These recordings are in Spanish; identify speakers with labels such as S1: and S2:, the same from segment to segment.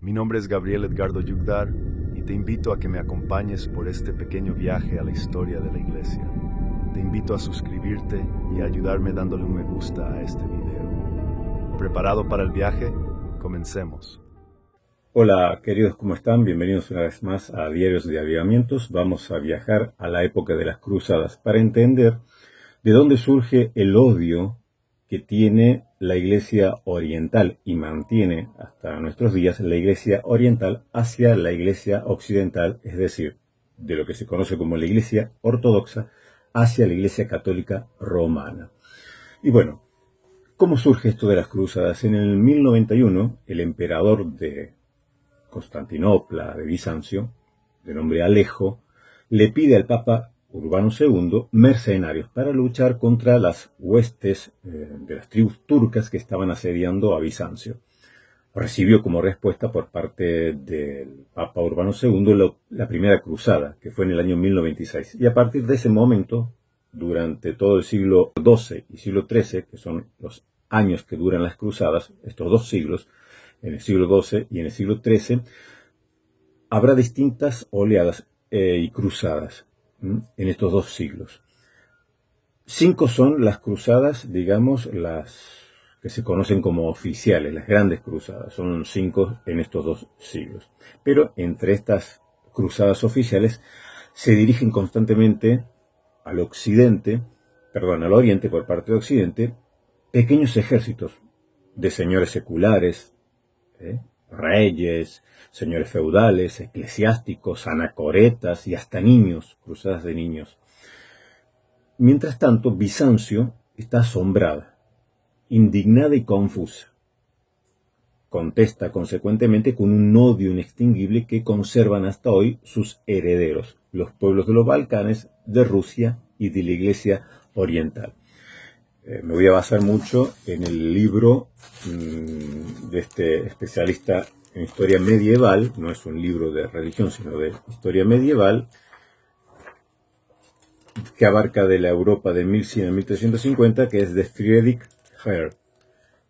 S1: Mi nombre es Gabriel Edgardo Yugdar y te invito a que me acompañes por este pequeño viaje a la historia de la Iglesia. Te invito a suscribirte y a ayudarme dándole un me gusta a este video. ¿Preparado para el viaje? Comencemos.
S2: Hola queridos, ¿cómo están? Bienvenidos una vez más a Diarios de Avivamientos. Vamos a viajar a la época de las cruzadas para entender de dónde surge el odio que tiene la Iglesia oriental y mantiene hasta nuestros días la Iglesia oriental hacia la Iglesia occidental, es decir, de lo que se conoce como la Iglesia ortodoxa hacia la Iglesia católica romana. Y bueno, ¿cómo surge esto de las cruzadas? En el 1091, el emperador de Constantinopla, de Bizancio, de nombre Alejo, le pide al Papa Urbano II mercenarios para luchar contra las huestes de las tribus turcas que estaban asediando a Bizancio. Recibió como respuesta por parte del Papa Urbano II la primera cruzada, que fue en el año 1096. Y a partir de ese momento, durante todo el siglo XII y siglo XIII, que son los años que duran las cruzadas, estos dos siglos, en el siglo XII y en el siglo XIII, habrá distintas oleadas y cruzadas en estos dos siglos. 5 son las cruzadas, digamos, las que se conocen como oficiales, las grandes cruzadas. Son 5 en estos dos siglos. Pero entre estas cruzadas oficiales se dirigen constantemente al oriente por parte de Occidente, pequeños ejércitos de señores seculares, reyes, señores feudales, eclesiásticos, anacoretas y hasta niños, cruzadas de niños. Mientras tanto, Bizancio está asombrada, indignada y confusa. Contesta consecuentemente con un odio inextinguible que conservan hasta hoy sus herederos, los pueblos de los Balcanes, de Rusia y de la Iglesia oriental. Me voy a basar mucho en el libro de este especialista en historia medieval, no es un libro de religión, sino de historia medieval, que abarca de la Europa de 1100 a 1350, que es de Friedrich Herr,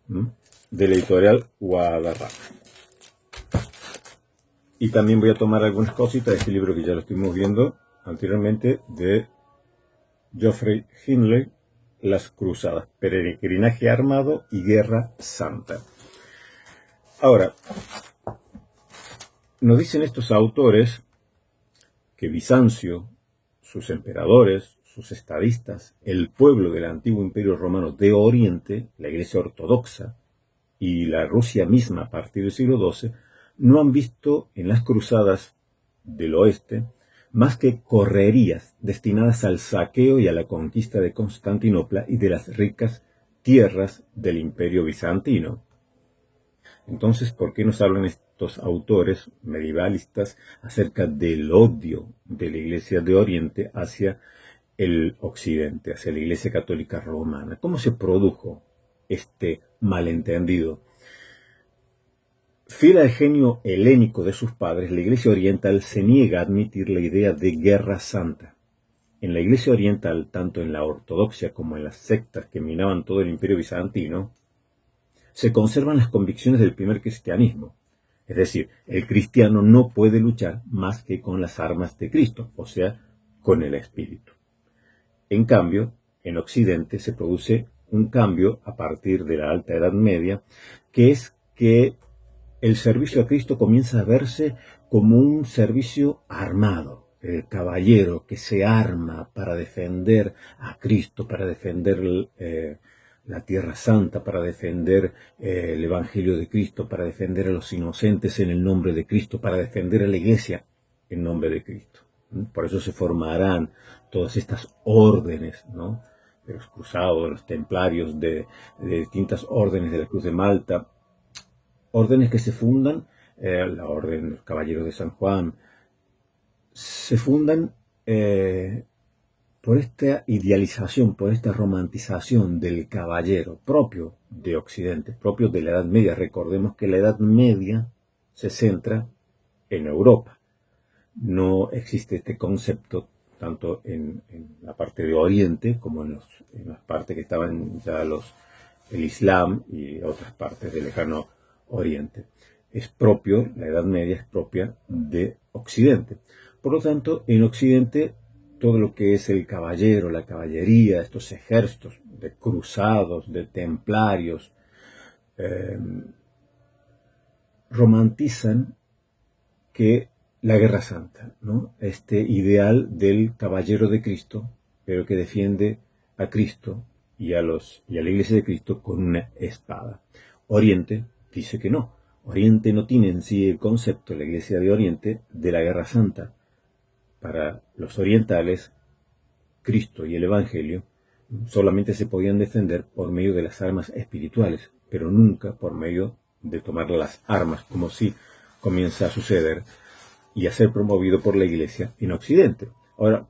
S2: de la editorial Guadalajara. Y también voy a tomar algunas cositas de este libro que ya lo estuvimos viendo anteriormente, de Geoffrey Hindley, Las Cruzadas, peregrinaje armado y guerra santa. Ahora, nos dicen estos autores que Bizancio, sus emperadores, sus estadistas, el pueblo del antiguo imperio romano de Oriente, la Iglesia ortodoxa y la Rusia misma a partir del siglo XII, no han visto en las cruzadas del oeste más que correrías destinadas al saqueo y a la conquista de Constantinopla y de las ricas tierras del imperio bizantino. Entonces, ¿por qué nos hablan estos autores medievalistas acerca del odio de la Iglesia de Oriente hacia el Occidente, hacia la Iglesia Católica Romana? ¿Cómo se produjo este malentendido? Fiel al genio helénico de sus padres, la Iglesia Oriental se niega a admitir la idea de guerra santa. En la Iglesia Oriental, tanto en la ortodoxia como en las sectas que minaban todo el imperio bizantino, se conservan las convicciones del primer cristianismo. Es decir, el cristiano no puede luchar más que con las armas de Cristo, o sea, con el Espíritu. En cambio, en Occidente se produce un cambio a partir de la Alta Edad Media, que es que el servicio a Cristo comienza a verse como un servicio armado. El caballero que se arma para defender a Cristo, para defender la Tierra Santa, para defender el Evangelio de Cristo, para defender a los inocentes en el nombre de Cristo, para defender a la Iglesia en nombre de Cristo. Por eso se formarán todas estas órdenes, ¿no?, de los cruzados, de los templarios, de distintas órdenes de la Cruz de Malta, órdenes que se fundan, la orden de los Caballeros de San Juan, se fundan por esta idealización, por esta romantización del caballero propio de Occidente, propio de la Edad Media. Recordemos que la Edad Media se centra en Europa. No existe este concepto tanto en la parte de Oriente como en las partes que estaban ya el Islam y otras partes del lejano Oriente. es propio, la Edad Media es propia de Occidente. Por lo tanto, en Occidente, todo lo que es el caballero, la caballería, estos ejércitos de cruzados, de templarios, romantizan que la Guerra Santa, ¿no? Este ideal del caballero de Cristo, pero que defiende a Cristo y a la Iglesia de Cristo con una espada. Oriente dice que no. Oriente no tiene en sí el concepto, la Iglesia de Oriente, de la Guerra Santa. Para los orientales, Cristo y el Evangelio solamente se podían defender por medio de las armas espirituales, pero nunca por medio de tomar las armas, como si comienza a suceder y a ser promovido por la Iglesia en Occidente. Ahora,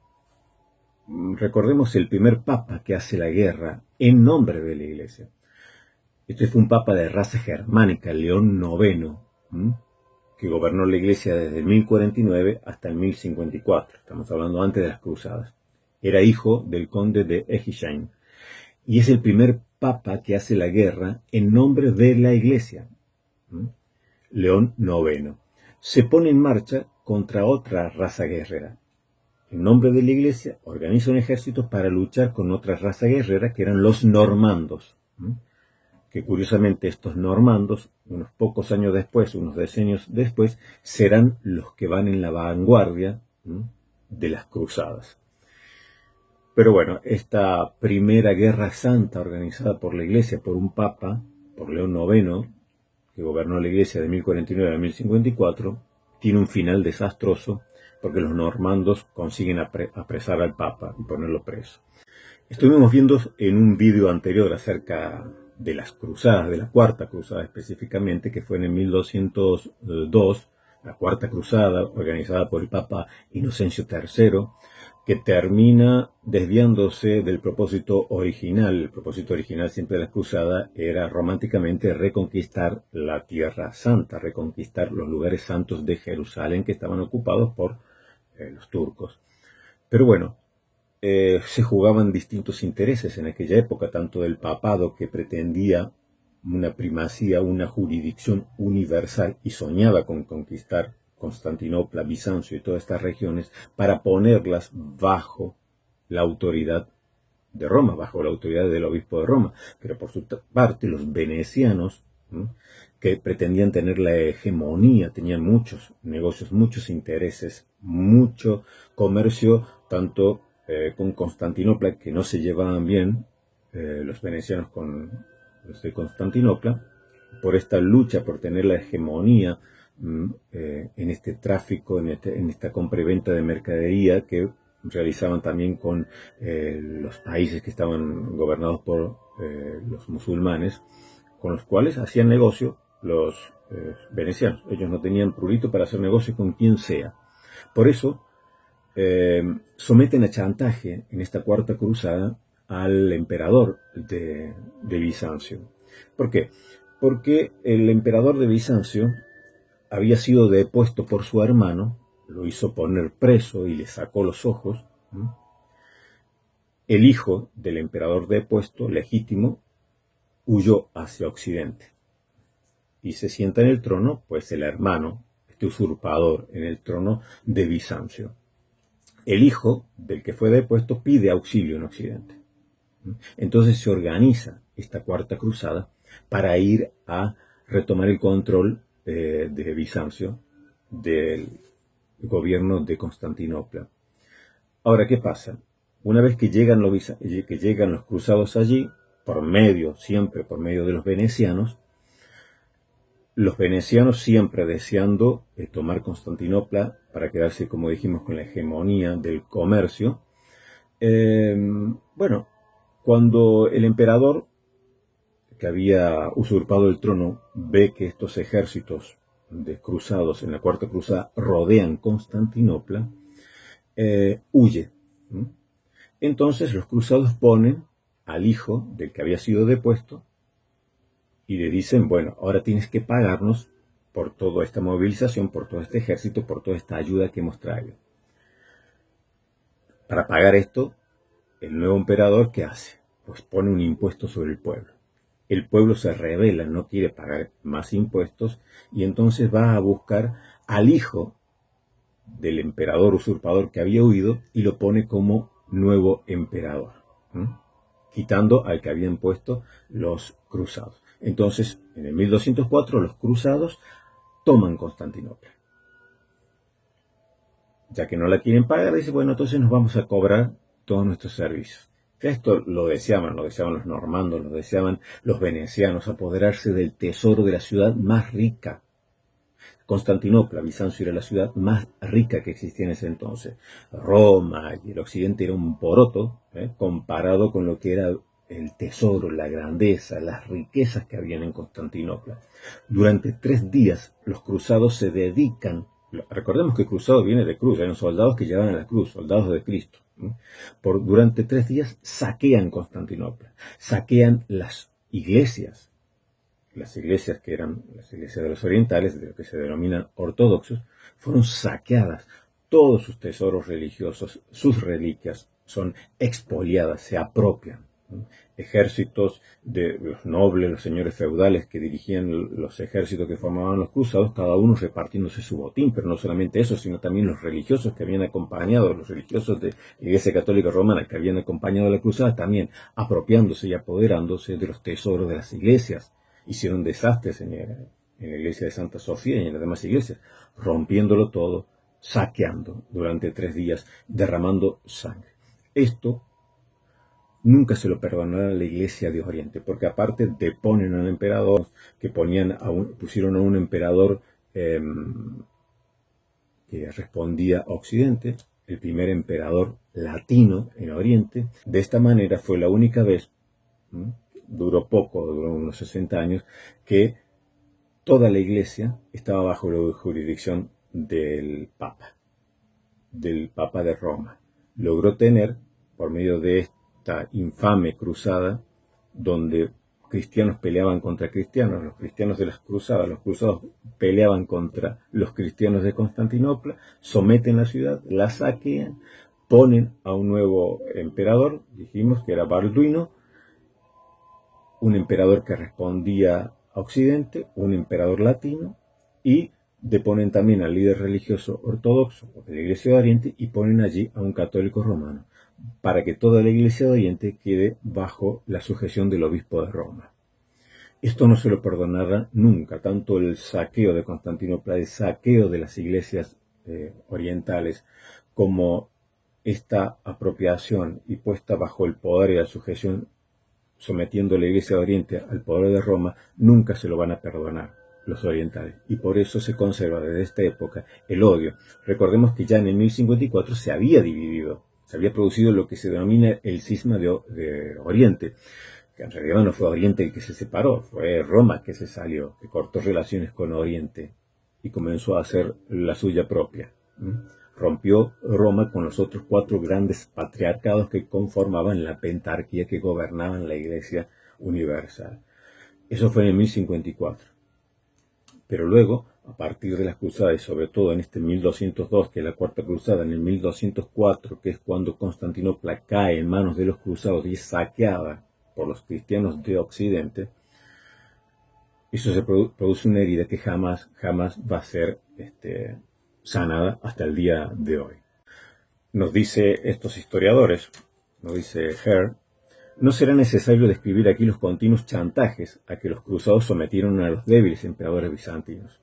S2: recordemos el primer papa que hace la guerra en nombre de la Iglesia. Este fue un papa de raza germánica, León IX, que gobernó la Iglesia desde el 1049 hasta el 1054. Estamos hablando antes de las cruzadas. Era hijo del conde de Egisheim. Y es el primer papa que hace la guerra en nombre de la Iglesia. León IX. Se pone en marcha contra otra raza guerrera. En nombre de la Iglesia organiza un ejército para luchar con otra raza guerrera que eran los normandos. Que curiosamente estos normandos, unos pocos años después, unos decenios después, serán los que van en la vanguardia de las cruzadas. Pero bueno, esta primera guerra santa organizada por la Iglesia, por un papa, por León IX, que gobernó la Iglesia de 1049 a 1054, tiene un final desastroso porque los normandos consiguen apresar al papa y ponerlo preso. Estuvimos viendo en un vídeo anterior acerca de las cruzadas, de la Cuarta Cruzada específicamente, que fue en el 1202, la Cuarta Cruzada organizada por el Papa Inocencio III, que termina desviándose del propósito original. El propósito original siempre de la cruzada era románticamente reconquistar la Tierra Santa, reconquistar los lugares santos de Jerusalén que estaban ocupados por los turcos. Pero bueno, se jugaban distintos intereses en aquella época, tanto del papado, que pretendía una primacía, una jurisdicción universal y soñaba con conquistar Constantinopla, Bizancio y todas estas regiones para ponerlas bajo la autoridad de Roma, bajo la autoridad del obispo de Roma. Pero por su parte los venecianos, que pretendían tener la hegemonía, tenían muchos negocios, muchos intereses, mucho comercio, tanto con Constantinopla, que no se llevaban bien los venecianos con los de Constantinopla, por esta lucha por tener la hegemonía en este tráfico, en esta compra y venta de mercadería que realizaban también con los países que estaban gobernados por los musulmanes, con los cuales hacían negocio los venecianos. Ellos no tenían prurito para hacer negocio con quien sea. Por eso someten a chantaje en esta Cuarta Cruzada al emperador de Bizancio. ¿Por qué? Porque el emperador de Bizancio había sido depuesto por su hermano, lo hizo poner preso y le sacó los ojos. El hijo del emperador depuesto, legítimo, huyó hacia Occidente y se sienta en el trono, pues el hermano, este usurpador, en el trono de Bizancio. El hijo del que fue depuesto pide auxilio en Occidente. Entonces se organiza esta Cuarta Cruzada para ir a retomar el control de Bizancio, del gobierno de Constantinopla. Ahora, ¿qué pasa? Una vez que llegan los cruzados allí, siempre por medio de los venecianos siempre deseando tomar Constantinopla para quedarse, como dijimos, con la hegemonía del comercio. Cuando el emperador, que había usurpado el trono, ve que estos ejércitos de cruzados en la Cuarta Cruzada rodean Constantinopla, huye. Entonces los cruzados ponen al hijo del que había sido depuesto y le dicen, bueno, ahora tienes que pagarnos por toda esta movilización, por todo este ejército, por toda esta ayuda que hemos traído. Para pagar esto, el nuevo emperador, ¿qué hace? Pues pone un impuesto sobre el pueblo. el pueblo se rebela, no quiere pagar más impuestos, y entonces va a buscar al hijo del emperador usurpador que había huido y lo pone como nuevo emperador, quitando al que habían puesto los cruzados. Entonces, en el 1204, los cruzados toman Constantinopla. Ya que no la quieren pagar, dice, bueno, entonces nos vamos a cobrar todos nuestros servicios. Esto lo deseaban los normandos, lo deseaban los venecianos, apoderarse del tesoro de la ciudad más rica. Constantinopla, Bizancio, era la ciudad más rica que existía en ese entonces. Roma y el occidente era un poroto, comparado con lo que era el tesoro, la grandeza, las riquezas que habían en Constantinopla. Durante 3 días los cruzados se dedican, recordemos que cruzado viene de cruz, eran soldados que llevaban la cruz, soldados de Cristo. Durante 3 días saquean Constantinopla, saquean las iglesias que eran las iglesias de los orientales, de lo que se denominan ortodoxos, fueron saqueadas. Todos sus tesoros religiosos, sus reliquias, son expoliadas, se apropian. Ejércitos de los nobles, los señores feudales que dirigían los ejércitos que formaban los cruzados, cada uno repartiéndose su botín, pero no solamente eso, sino también los religiosos que habían acompañado, los religiosos de la Iglesia Católica Romana que habían acompañado a la cruzada, también apropiándose y apoderándose de los tesoros de las iglesias. Hicieron desastres en la iglesia de Santa Sofía y en las demás iglesias, rompiéndolo todo, saqueando durante 3 días, derramando sangre. Esto nunca se lo perdonará a la iglesia de Oriente, porque aparte deponen al emperador, que pusieron a un emperador que respondía a Occidente, el primer emperador latino en Oriente. De esta manera fue la única vez, duró unos 60 años, que toda la iglesia estaba bajo la jurisdicción del Papa de Roma. Logró tener, por medio de esta infame cruzada, donde cristianos peleaban contra cristianos, los cristianos de las cruzadas, los cruzados peleaban contra los cristianos de Constantinopla, someten la ciudad, la saquean, ponen a un nuevo emperador, dijimos que era Balduino, un emperador que respondía a Occidente, un emperador latino, y deponen también al líder religioso ortodoxo de la Iglesia de Oriente y ponen allí a un católico romano, para que toda la Iglesia de Oriente quede bajo la sujeción del obispo de Roma. Esto no se lo perdonará nunca, tanto el saqueo de Constantinopla, el saqueo de las iglesias orientales, como esta apropiación y puesta bajo el poder y la sujeción, sometiendo a la Iglesia de Oriente al poder de Roma, nunca se lo van a perdonar los orientales. Y por eso se conserva desde esta época el odio. Recordemos que ya en el 1054 se había dividido, se había producido lo que se denomina el cisma de Oriente, que en realidad no fue Oriente el que se separó, fue Roma que se salió, que cortó relaciones con Oriente y comenzó a hacer la suya propia. Rompió Roma con los otros 4 grandes patriarcados que conformaban la pentarquía que gobernaban la Iglesia universal. Eso fue en el 1054. Pero luego, a partir de las cruzadas, y sobre todo en este 1202, que es la Cuarta Cruzada, en el 1204, que es cuando Constantinopla cae en manos de los cruzados y es saqueada por los cristianos de Occidente, eso se produce una herida que jamás va a ser sanada hasta el día de hoy. Nos dice estos historiadores, nos dice Hare, no será necesario describir aquí los continuos chantajes a que los cruzados sometieron a los débiles emperadores bizantinos.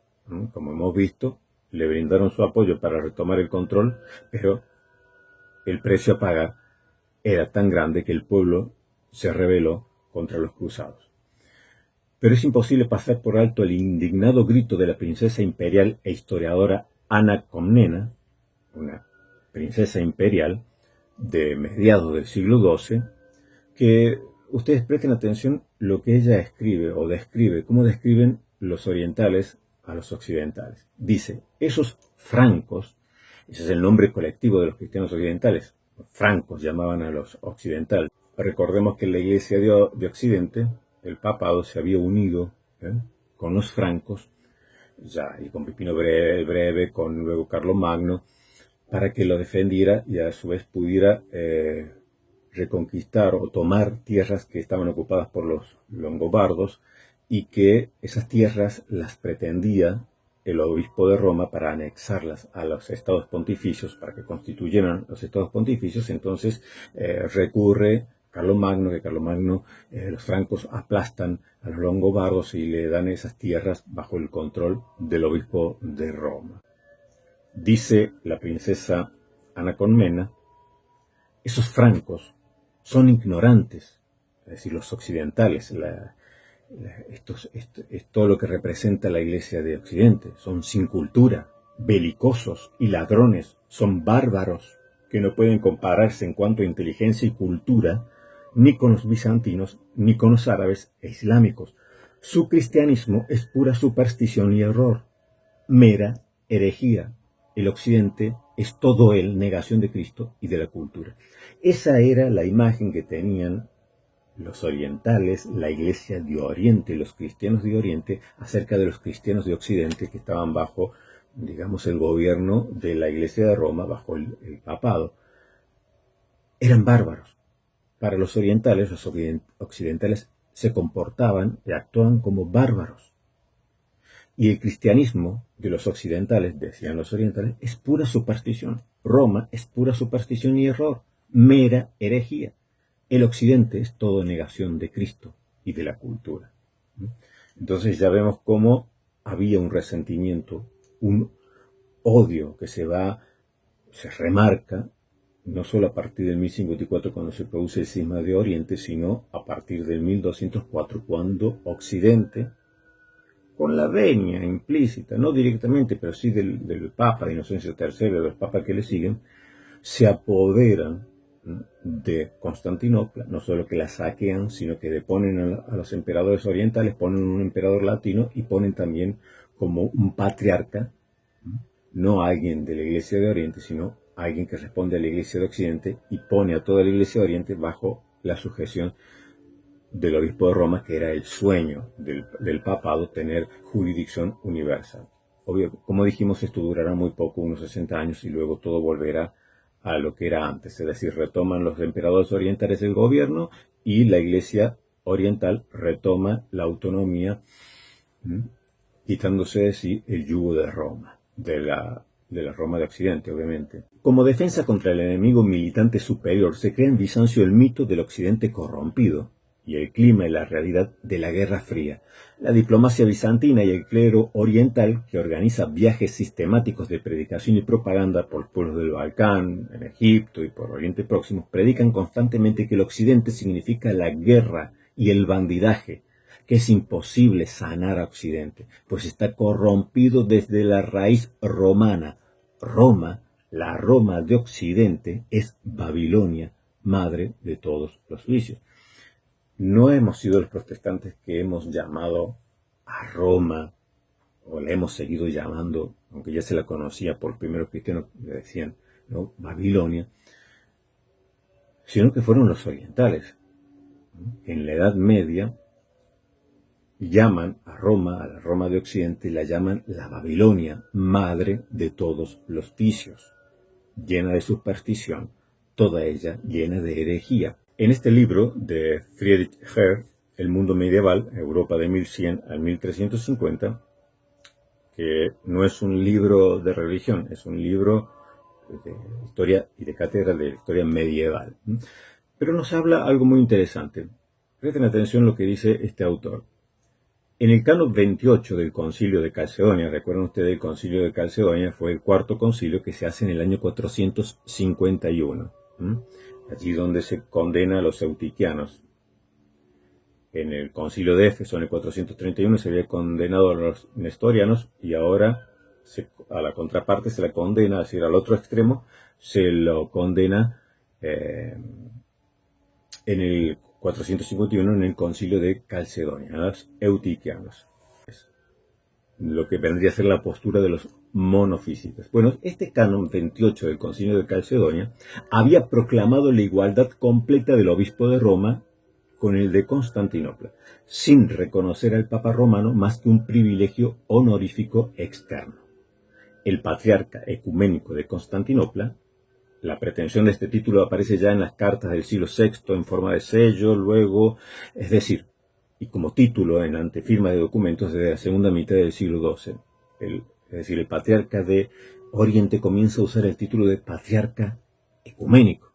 S2: Como hemos visto, le brindaron su apoyo para retomar el control, pero el precio a pagar era tan grande que el pueblo se rebeló contra los cruzados. Pero es imposible pasar por alto el indignado grito de la princesa imperial e historiadora Ana Comnena, una princesa imperial de mediados del siglo XII, que ustedes presten atención lo que ella escribe o describe, cómo describen los orientales a los occidentales. Dice, esos francos, ese es el nombre colectivo de los cristianos occidentales, francos llamaban a los occidentales. Recordemos que la Iglesia de Occidente, el papado, se había unido con los francos, ya, y con Pipino el Breve, con luego Carlomagno, para que lo defendiera y a su vez pudiera reconquistar o tomar tierras que estaban ocupadas por los longobardos y que esas tierras las pretendía el obispo de Roma para anexarlas a los estados pontificios, para que constituyeran los estados pontificios. Entonces recurre Carlomagno, los francos aplastan a los longobardos y le dan esas tierras bajo el control del obispo de Roma. Dice la princesa Ana Colmena, esos francos son ignorantes, es decir, los occidentales, es todo lo que representa la Iglesia de Occidente, son sin cultura, belicosos y ladrones, son bárbaros que no pueden compararse en cuanto a inteligencia y cultura ni con los bizantinos ni con los árabes e islámicos. Su cristianismo es pura superstición y error, mera herejía. El Occidente es todo él negación de Cristo y de la cultura. Esa era la imagen que tenían los orientales, la Iglesia de Oriente, los cristianos de Oriente, acerca de los cristianos de Occidente que estaban bajo, digamos, el gobierno de la Iglesia de Roma, bajo el papado. Eran bárbaros. Para los orientales, los occidentales se comportaban y actuaban como bárbaros. Y el cristianismo de los occidentales, decían los orientales, es pura superstición. Roma es pura superstición y error, mera herejía. El occidente es todo negación de Cristo y de la cultura. Entonces ya vemos cómo había un resentimiento, un odio que se remarca, no solo a partir del 1054 cuando se produce el cisma de Oriente, sino a partir del 1204 cuando Occidente, con la venia implícita, no directamente, pero sí del Papa, de Inocencio III, de los papas que le siguen, se apoderan de Constantinopla, no solo que la saquean, sino que deponen a los emperadores orientales, ponen un emperador latino y ponen también como un patriarca, no alguien de la Iglesia de Oriente, sino alguien que responde a la Iglesia de Occidente y pone a toda la Iglesia de Oriente bajo la sujeción del obispo de Roma, que era el sueño del papado, tener jurisdicción universal. Obvio, como dijimos, esto durará muy poco, unos 60 años, y luego todo volverá a lo que era antes, es decir, retoman los emperadores orientales el gobierno y la Iglesia oriental retoma la autonomía, quitándose de sí el yugo de Roma, de la Roma de Occidente, obviamente. Como defensa contra el enemigo militante superior, se crea en Bizancio el mito del Occidente corrompido y el clima y la realidad de la Guerra Fría. La diplomacia bizantina y el clero oriental, que organiza viajes sistemáticos de predicación y propaganda por pueblos del Balcán, en Egipto y por Oriente Próximo, predican constantemente que el Occidente significa la guerra y el bandidaje, que es imposible sanar a Occidente, pues está corrompido desde la raíz romana. Roma, la Roma de Occidente, es Babilonia, madre de todos los vicios. No hemos sido los protestantes que hemos llamado a Roma, o la hemos seguido llamando, aunque ya se la conocía por primeros cristianos, le decían, ¿no?, Babilonia, sino que fueron los orientales. En la Edad Media llaman a Roma, a la Roma de Occidente, la llaman la Babilonia, madre de todos los vicios, llena de superstición, toda ella llena de herejía. En este libro de Friedrich Herr, El mundo medieval, Europa de 1100 al 1350, que no es un libro de religión, es un libro de historia y de cátedra de historia medieval, pero nos habla algo muy interesante. Presten atención a lo que dice este autor. En el canon 28 del Concilio de Calcedonia, recuerden ustedes, el Concilio de Calcedonia fue el cuarto concilio que se hace en el año 451. Allí donde se condena a los eutiquianos. En el concilio de Éfeso, en el 431, se había condenado a los nestorianos y ahora a la contraparte se la condena, es decir, al otro extremo, se lo condena en el 451 en el concilio de Calcedonia, a los eutiquianos. Lo que vendría a ser la postura de los monofísitas. Bueno, este canon 28 del Concilio de Calcedonia había proclamado la igualdad completa del obispo de Roma con el de Constantinopla, sin reconocer al Papa romano más que un privilegio honorífico externo. El patriarca ecuménico de Constantinopla, la pretensión de este título aparece ya en las cartas del siglo VI en forma de sello, luego, es decir, y como título en antefirma de documentos desde la segunda mitad del siglo XII. Es decir, el patriarca de Oriente comienza a usar el título de patriarca ecuménico,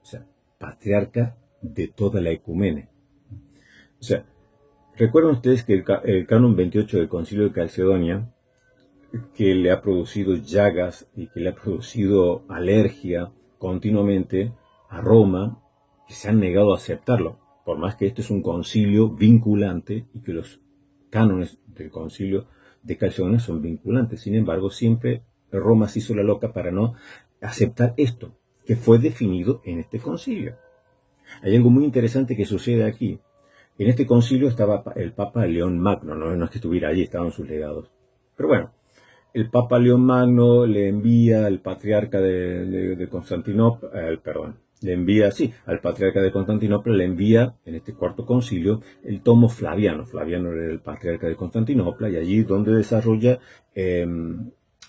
S2: o sea, patriarca de toda la ecumene. O sea, recuerdan ustedes que el canon 28 del Concilio de Calcedonia, que le ha producido llagas y que le ha producido alergia continuamente a Roma, que se han negado a aceptarlo, por más que este es un concilio vinculante y que los cánones del Concilio de Calcedonia son vinculantes. Sin embargo, siempre Roma se hizo la loca para no aceptar esto, que fue definido en este concilio. Hay algo muy interesante que sucede aquí. En este concilio estaba el Papa León Magno, no es que estuviera allí, estaban sus legados. Pero bueno, el Papa León Magno le envía al patriarca de Constantinopla, al patriarca de Constantinopla le envía en este cuarto concilio el tomo Flaviano. Flaviano era el patriarca de Constantinopla y allí donde desarrolla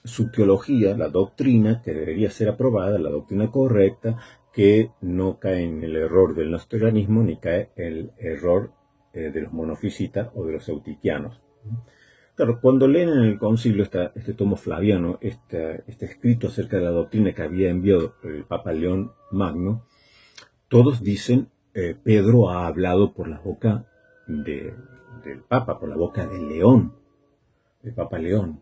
S2: su teología, la doctrina que debería ser aprobada, la doctrina correcta, que no cae en el error del nestorianismo ni cae en el error de los monofisitas o de los eutiquianos. Claro, cuando leen en el concilio este tomo Flaviano, este escrito acerca de la doctrina que había enviado el Papa León Magno, todos dicen, Pedro ha hablado por la boca del Papa, por la boca del León, del Papa León.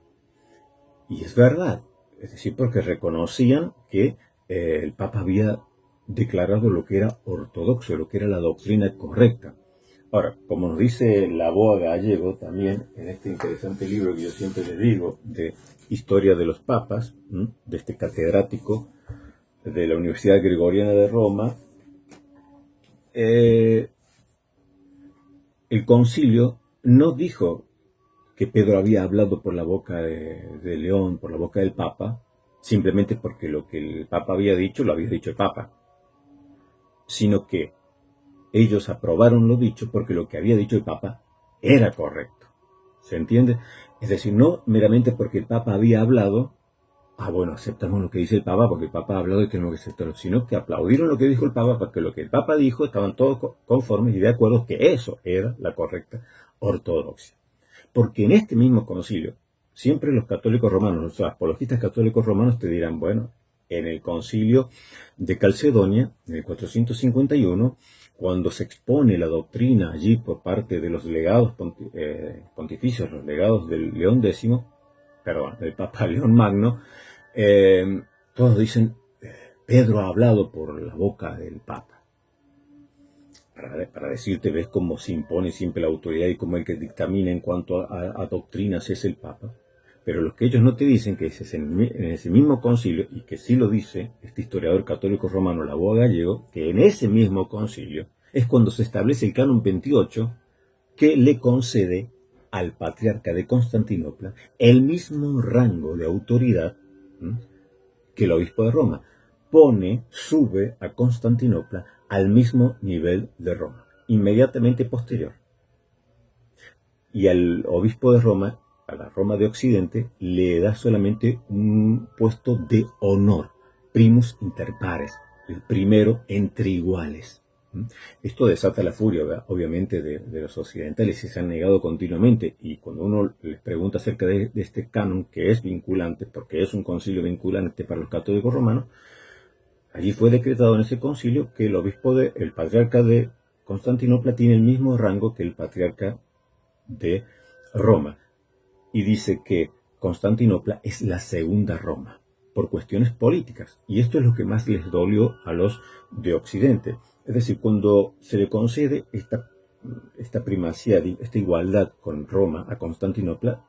S2: Y es verdad, es decir, porque reconocían que el Papa había declarado lo que era ortodoxo, lo que era la doctrina correcta. Ahora, como nos dice Laboa Gallego también en este interesante libro que yo siempre les digo, de Historia de los Papas, de este catedrático de la Universidad Gregoriana de Roma, el concilio no dijo que Pedro había hablado por la boca de León, por la boca del Papa, simplemente porque lo que el Papa había dicho, lo había dicho el Papa, sino que ellos aprobaron lo dicho porque lo que había dicho el Papa era correcto. ¿Se entiende? Es decir, no meramente porque el Papa había hablado, bueno, aceptamos lo que dice el Papa porque el Papa ha hablado y tenemos que aceptarlo, sino que aplaudieron lo que dijo el Papa porque lo que el Papa dijo estaban todos conformes y de acuerdo que eso era la correcta ortodoxia. Porque en este mismo concilio, siempre los católicos romanos, los apologistas católicos romanos te dirán, bueno, en el concilio de Calcedonia, en el 451, cuando se expone la doctrina allí por parte de los legados pontificios, los legados del León X, del Papa León Magno, todos dicen, Pedro ha hablado por la boca del Papa. Para decirte, ves cómo se impone siempre la autoridad y cómo el que dictamina en cuanto a doctrinas es el Papa. Pero lo que ellos no te dicen, que es en ese mismo concilio, y que sí lo dice este historiador católico romano, Laboa Gallego, que en ese mismo concilio es cuando se establece el canon 28 que le concede al patriarca de Constantinopla el mismo rango de autoridad que el obispo de Roma. Sube a Constantinopla al mismo nivel de Roma, inmediatamente posterior. Y al obispo de Roma, a la Roma de Occidente, le da solamente un puesto de honor, primus inter pares, el primero entre iguales. Esto desata la furia, obviamente, de los occidentales, y se han negado continuamente. Y cuando uno les pregunta acerca de este canon, que es vinculante, porque es un concilio vinculante para los católicos romanos, allí fue decretado en ese concilio que el patriarca de Constantinopla tiene el mismo rango que el patriarca de Roma. Y dice que Constantinopla es la segunda Roma, por cuestiones políticas. Y esto es lo que más les dolió a los de Occidente. Es decir, cuando se le concede esta primacía, esta igualdad con Roma a Constantinopla,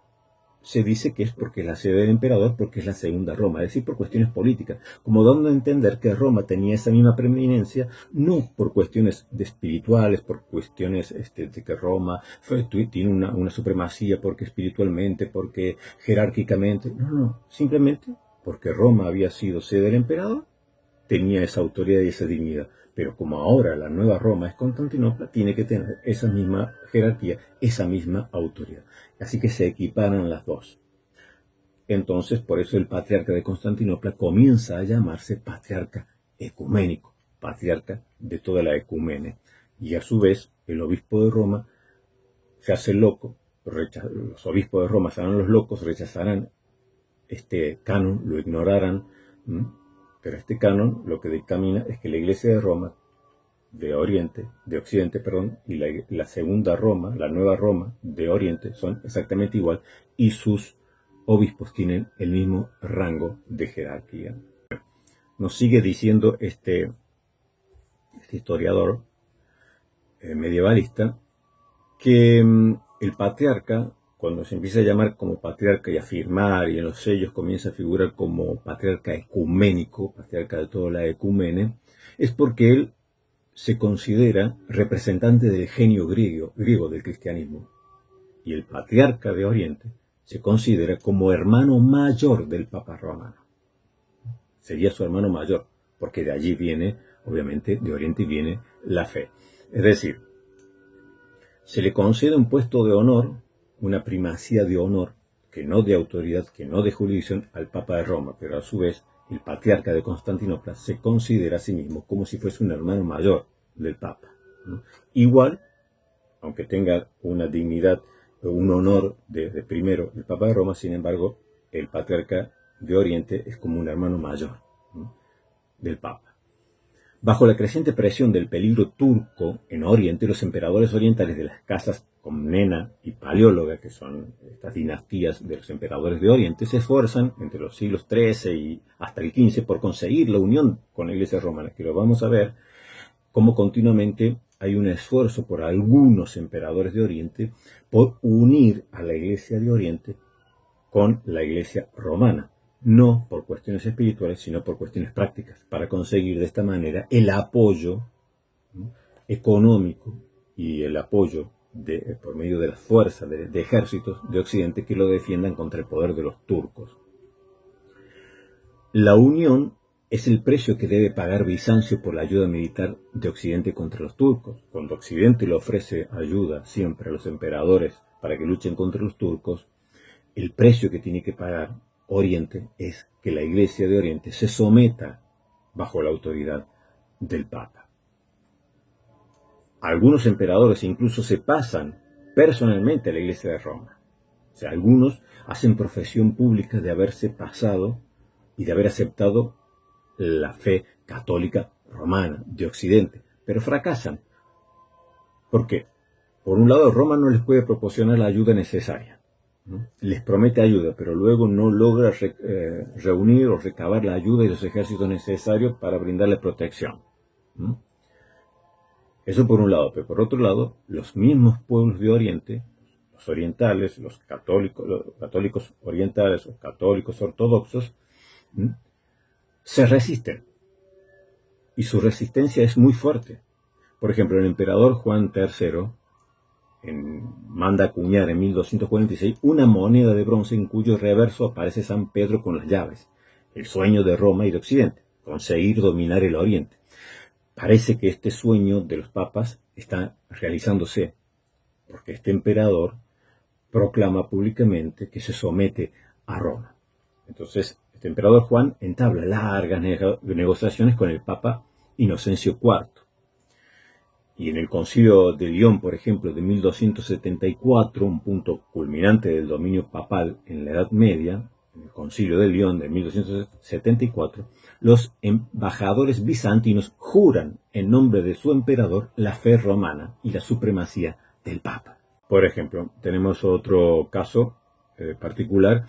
S2: se dice que es porque es la sede del emperador, porque es la segunda Roma, es decir, por cuestiones políticas, como dando a entender que Roma tenía esa misma preeminencia, no por cuestiones espirituales, por cuestiones de que Roma tiene una supremacía, porque espiritualmente, porque jerárquicamente, no, simplemente porque Roma había sido sede del emperador, tenía esa autoridad y esa dignidad. Pero como ahora la nueva Roma es Constantinopla, tiene que tener esa misma jerarquía, esa misma autoridad. Así que se equiparan las dos. entonces por eso el patriarca de Constantinopla comienza a llamarse patriarca ecuménico, patriarca de toda la ecumene. Y a su vez el obispo de Roma se hace loco, los obispos de Roma serán los locos, rechazarán este canon, lo ignorarán, pero este canon lo que dictamina es que la Iglesia de Roma, de Occidente, y la segunda Roma, la nueva Roma de Oriente son exactamente igual y sus obispos tienen el mismo rango de jerarquía. Nos sigue diciendo este historiador medievalista que el patriarca, cuando se empieza a llamar como patriarca y a firmar y en los sellos comienza a figurar como patriarca ecuménico, patriarca de toda la ecumene, es porque él se considera representante del genio griego del cristianismo. Y el patriarca de Oriente se considera como hermano mayor del Papa Romano. Sería su hermano mayor, porque de allí viene, obviamente, de Oriente viene la fe. Es decir, se le concede un puesto de honor, una primacía de honor, que no de autoridad, que no de jurisdicción, al Papa de Roma, pero a su vez el patriarca de Constantinopla se considera a sí mismo como si fuese un hermano mayor del Papa, ¿no? Igual, aunque tenga una dignidad, un honor de primero el Papa de Roma, sin embargo, el patriarca de Oriente es como un hermano mayor, ¿no?, del Papa. Bajo la creciente presión del peligro turco en Oriente, los emperadores orientales de las casas Comnena y Paleóloga, que son estas dinastías de los emperadores de Oriente, se esfuerzan entre los siglos XIII y hasta el XV por conseguir la unión con la Iglesia romana, que lo vamos a ver cómo continuamente hay un esfuerzo por algunos emperadores de Oriente por unir a la Iglesia de Oriente con la Iglesia romana. No por cuestiones espirituales, sino por cuestiones prácticas, para conseguir de esta manera el apoyo, ¿no?, económico y el apoyo por medio de las fuerzas de ejércitos de Occidente que lo defiendan contra el poder de los turcos. La unión es el precio que debe pagar Bizancio por la ayuda militar de Occidente contra los turcos. Cuando Occidente le ofrece ayuda siempre a los emperadores para que luchen contra los turcos, el precio que tiene que pagar Oriente es que la Iglesia de Oriente se someta bajo la autoridad del Papa. Algunos emperadores incluso se pasan personalmente a la Iglesia de Roma. O sea, algunos hacen profesión pública de haberse pasado y de haber aceptado la fe católica romana de Occidente, pero fracasan. ¿Por qué? Por un lado, Roma no les puede proporcionar la ayuda necesaria, ¿no? Les promete ayuda, pero luego no logra reunir o recabar la ayuda y los ejércitos necesarios para brindarle protección, ¿no? Eso por un lado, pero por otro lado, los mismos pueblos de Oriente, los orientales, los católicos orientales o católicos ortodoxos, ¿no?, se resisten. Y su resistencia es muy fuerte. Por ejemplo, el emperador Juan III manda acuñar en 1246 una moneda de bronce en cuyo reverso aparece San Pedro con las llaves. El sueño de Roma y de Occidente, conseguir dominar el Oriente. Parece que este sueño de los papas está realizándose, porque este emperador proclama públicamente que se somete a Roma. Entonces, este emperador Juan entabla largas negociaciones con el Papa Inocencio IV. Y en el Concilio de León, por ejemplo, de 1274, un punto culminante del dominio papal en la Edad Media, en el Concilio de León de 1274, los embajadores bizantinos juran en nombre de su emperador la fe romana y la supremacía del Papa. Por ejemplo, tenemos otro caso particular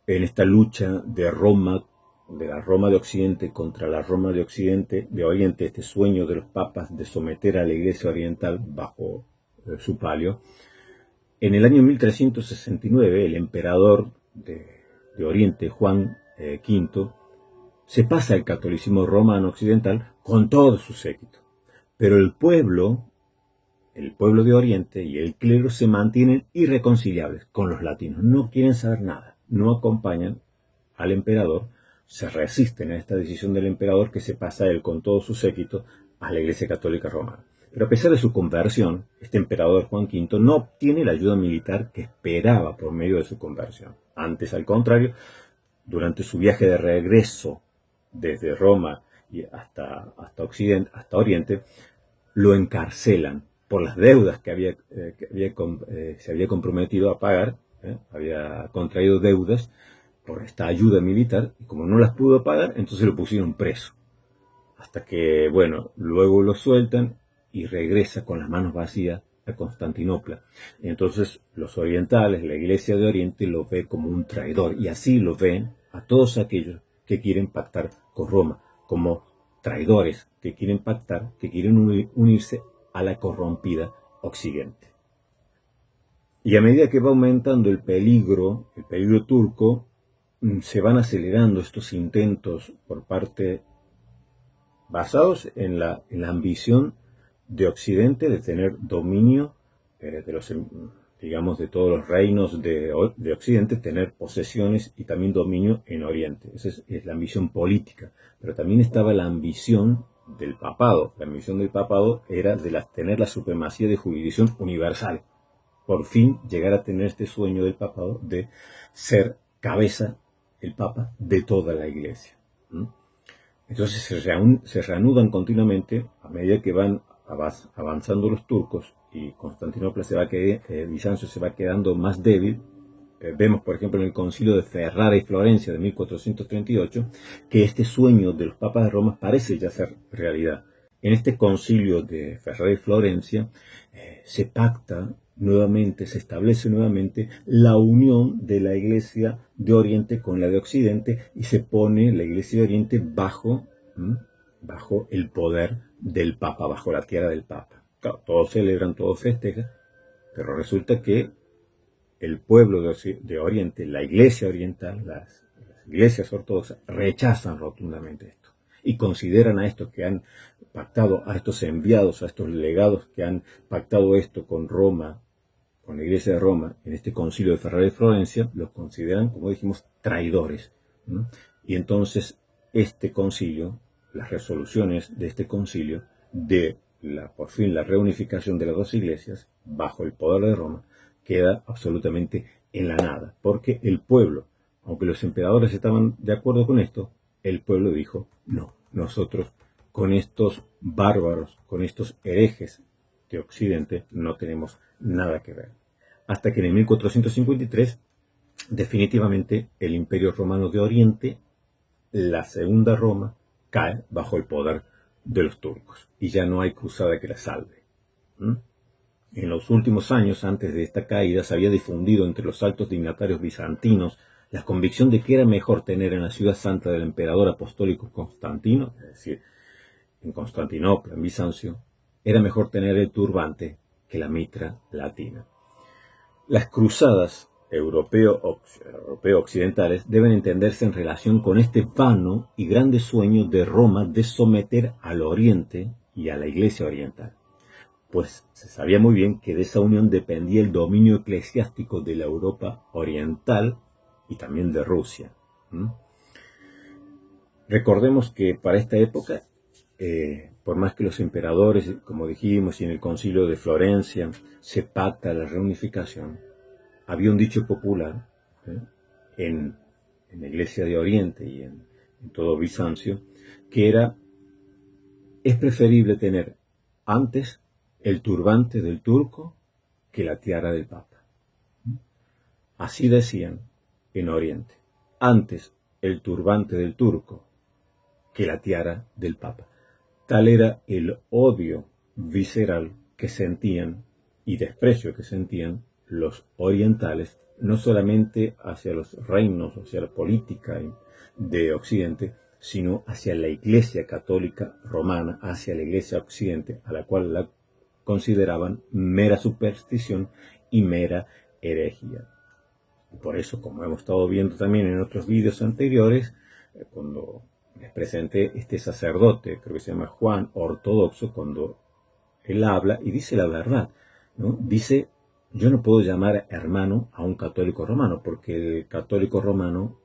S2: en esta lucha de Roma, de la Roma de Occidente contra la Roma de Oriente, este sueño de los papas de someter a la Iglesia Oriental bajo su palio. En el año 1369, el emperador de Oriente, Juan V, se pasa al catolicismo romano occidental con todo su séquito. Pero el pueblo de Oriente y el clero se mantienen irreconciliables con los latinos. No quieren saber nada, no acompañan al emperador, se resisten a esta decisión del emperador que se pasa él con todo su séquito a la Iglesia Católica Romana. Pero a pesar de su conversión, este emperador Juan V no obtiene la ayuda militar que esperaba por medio de su conversión. Antes, al contrario, durante su viaje de regreso desde Roma y hasta Oriente, lo encarcelan por las deudas que se había comprometido a pagar, había contraído deudas por esta ayuda militar, y como no las pudo pagar, entonces lo pusieron preso. Hasta que, bueno, luego lo sueltan y regresa con las manos vacías a Constantinopla. Entonces los orientales, la Iglesia de Oriente, lo ve como un traidor, y así lo ven a todos aquellos que quieren pactar con Roma, como traidores que quieren pactar, que quieren unirse a la corrompida Occidente. Y a medida que va aumentando el peligro turco, se van acelerando estos intentos por parte, basados en la ambición de Occidente de tener dominio de todos los reinos de Occidente, tener posesiones y también dominio en Oriente. Esa es la ambición política. Pero también estaba la ambición del papado. La ambición del papado era tener la supremacía de jurisdicción universal. Por fin llegar a tener este sueño del papado de ser cabeza, el papa, de toda la iglesia. Entonces se reanudan continuamente a medida que van avanzando los turcos, y Constantinopla Bizancio se va quedando más débil. Vemos, por ejemplo, en el concilio de Ferrara y Florencia de 1438, que este sueño de los papas de Roma parece ya ser realidad. En este concilio de Ferrara y Florencia se pacta nuevamente, se establece nuevamente la unión de la Iglesia de Oriente con la de Occidente, y se pone la Iglesia de Oriente bajo el poder del Papa, bajo la tiara del Papa. Claro, todos celebran, todos festejan, pero resulta que el pueblo de Oriente, la Iglesia oriental, las iglesias ortodoxas, rechazan rotundamente esto y consideran a estos que han pactado, a estos enviados, a estos legados que han pactado esto con Roma, con la Iglesia de Roma, en este concilio de Ferrara y Florencia, los consideran, como dijimos, traidores. Y entonces este concilio, las resoluciones de este concilio, por fin la reunificación de las dos iglesias, bajo el poder de Roma, queda absolutamente en la nada, porque el pueblo, aunque los emperadores estaban de acuerdo con esto, el pueblo dijo, no, nosotros con estos bárbaros, con estos herejes de Occidente, no tenemos nada que ver. Hasta que en el 1453, definitivamente, el Imperio Romano de Oriente, la Segunda Roma, cae bajo el poder de los turcos, y ya no hay cruzada que la salve. En los últimos años, antes de esta caída, se había difundido entre los altos dignatarios bizantinos la convicción de que era mejor tener en la ciudad santa del emperador apostólico Constantino, es decir, en Constantinopla, en Bizancio, era mejor tener el turbante que la latina. Las cruzadas europeo-occidentales deben entenderse en relación con este vano y grande sueño de Roma de someter al Oriente y a la Iglesia oriental, pues se sabía muy bien que de esa unión dependía el dominio eclesiástico de la Europa oriental y también de Rusia. Recordemos que para esta época, por más que los emperadores, como dijimos, y en el concilio de Florencia se pacta la reunificación, había un dicho popular en la Iglesia de Oriente y en todo Bizancio, que es preferible tener antes el turbante del turco que la tiara del Papa. Así decían en Oriente, antes el turbante del turco que la tiara del Papa. Tal era el odio visceral que sentían y desprecio que sentían los orientales, no solamente hacia los reinos, hacia la política de Occidente, sino hacia la Iglesia católica romana, hacia la Iglesia occidente, a la cual la consideraban mera superstición y mera herejía. Por eso, como hemos estado viendo también en otros vídeos anteriores, cuando les presenté este sacerdote, creo que se llama Juan, ortodoxo, cuando él habla y dice la verdad, ¿no? Dice, yo no puedo llamar hermano a un católico romano, porque el católico romano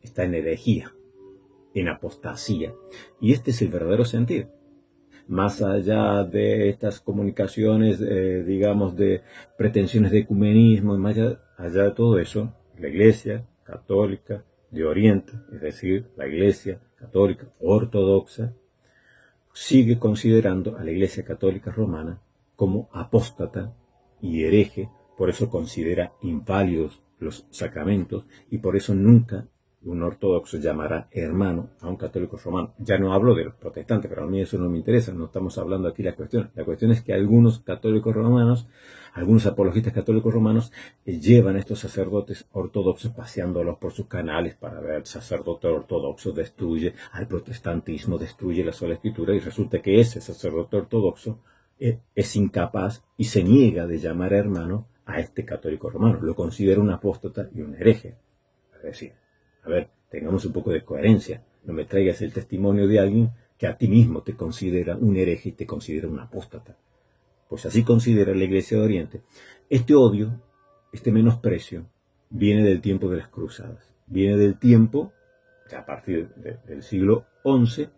S2: está en herejía, en apostasía, y este es el verdadero sentido. más allá de estas comunicaciones, digamos, de pretensiones de ecumenismo, más allá de todo eso, la Iglesia católica de Oriente, es decir, la Iglesia católica ortodoxa, sigue considerando a la Iglesia católica romana como apóstata y hereje, por eso considera inválidos los sacramentos y por eso nunca un ortodoxo llamará hermano a un católico romano. Ya no hablo de los protestantes, pero a mí eso no me interesa, no estamos hablando aquí de la cuestión. La cuestión es que algunos católicos romanos, algunos apologistas católicos romanos, llevan a estos sacerdotes ortodoxos paseándolos por sus canales para ver, el sacerdote ortodoxo destruye al protestantismo, destruye la sola escritura, y resulta que ese sacerdote ortodoxo es incapaz y se niega de llamar hermano a este católico romano. Lo considera un apóstata y un hereje. Es decir, a ver, tengamos un poco de coherencia. No me traigas el testimonio de alguien que a ti mismo te considera un hereje y te considera un apóstata. Pues así considera la Iglesia de Oriente. Este odio, este menosprecio, viene del tiempo de las cruzadas. Viene del tiempo, a partir del siglo XI,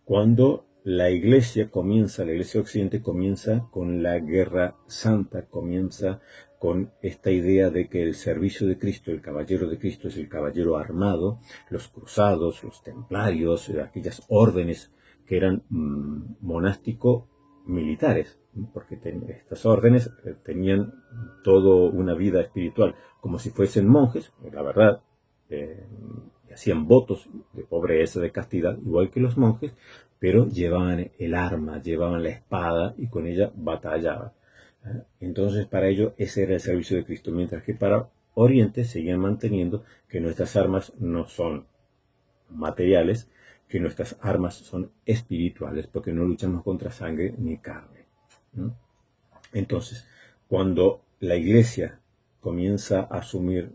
S2: cuando la Iglesia Occidente comienza con la Guerra Santa, comienza con esta idea de que el servicio de Cristo, el caballero de Cristo es el caballero armado, los cruzados, los templarios, aquellas órdenes que eran monástico-militares, porque estas órdenes tenían toda una vida espiritual, como si fuesen monjes, la verdad, hacían votos de pobreza, de castidad, igual que los monjes, pero llevaban el arma, llevaban la espada y con ella batallaban. Entonces para ellos ese era el servicio de Cristo, mientras que para Oriente seguían manteniendo que nuestras armas no son materiales, que nuestras armas son espirituales, porque no luchamos contra sangre ni carne. Entonces, cuando la Iglesia comienza a asumir,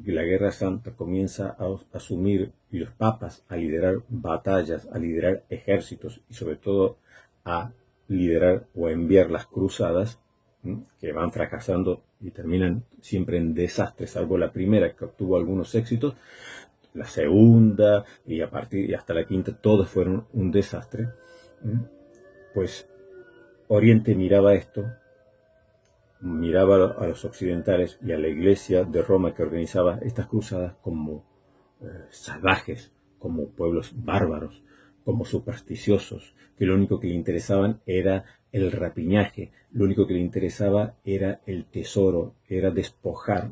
S2: la Guerra Santa comienza a asumir, y los papas a liderar batallas, a liderar ejércitos y sobre todo a liderar o a enviar las cruzadas, que van fracasando y terminan siempre en desastres, salvo la primera que obtuvo algunos éxitos, la segunda y hasta la quinta, todos fueron un desastre. Pues Oriente miraba esto, miraba a los occidentales y a la Iglesia de Roma que organizaba estas cruzadas como salvajes, como pueblos bárbaros, como supersticiosos, que lo único que le interesaban era el rapiñaje, lo único que le interesaba era el tesoro, era despojar.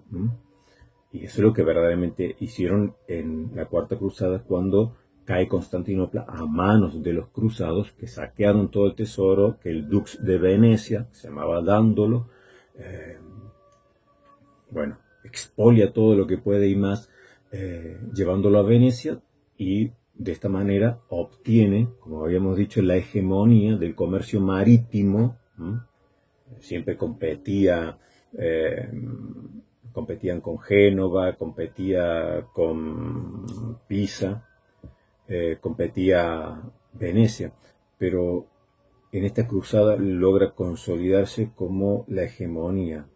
S2: Y eso es lo que verdaderamente hicieron en la Cuarta Cruzada, cuando cae Constantinopla a manos de los cruzados, que saquearon todo el tesoro, que el dux de Venecia, se llamaba Dándolo, expolia todo lo que puede y más, llevándolo a Venecia, y de esta manera obtiene, como habíamos dicho, la hegemonía del comercio marítimo. Siempre competían con Génova, competía con Pisa, competía Venecia, pero en esta cruzada logra consolidarse como la hegemonía.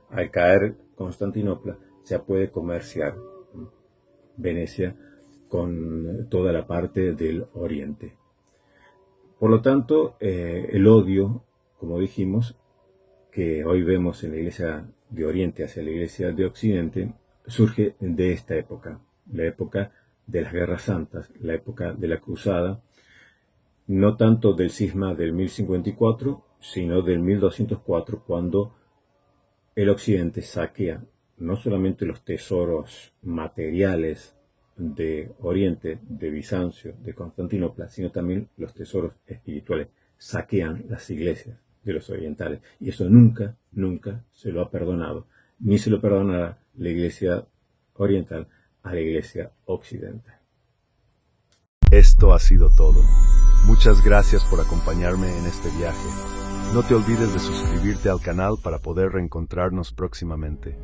S2: Al caer Constantinopla ya puede comerciar Venecia con toda la parte del Oriente. Por lo tanto, el odio, como dijimos, que hoy vemos en la Iglesia de Oriente hacia la Iglesia de Occidente, surge de esta época, la época de las Guerras Santas, la época de la Cruzada, no tanto del cisma del 1054, sino del 1204, cuando el Occidente saquea no solamente los tesoros materiales de Oriente, de Bizancio, de Constantinopla, sino también los tesoros espirituales. Saquean las iglesias de los orientales. Y eso nunca, nunca se lo ha perdonado. Ni se lo perdonará la Iglesia oriental a la Iglesia occidental.
S1: Esto ha sido todo. Muchas gracias por acompañarme en este viaje. No te olvides de suscribirte al canal para poder reencontrarnos próximamente.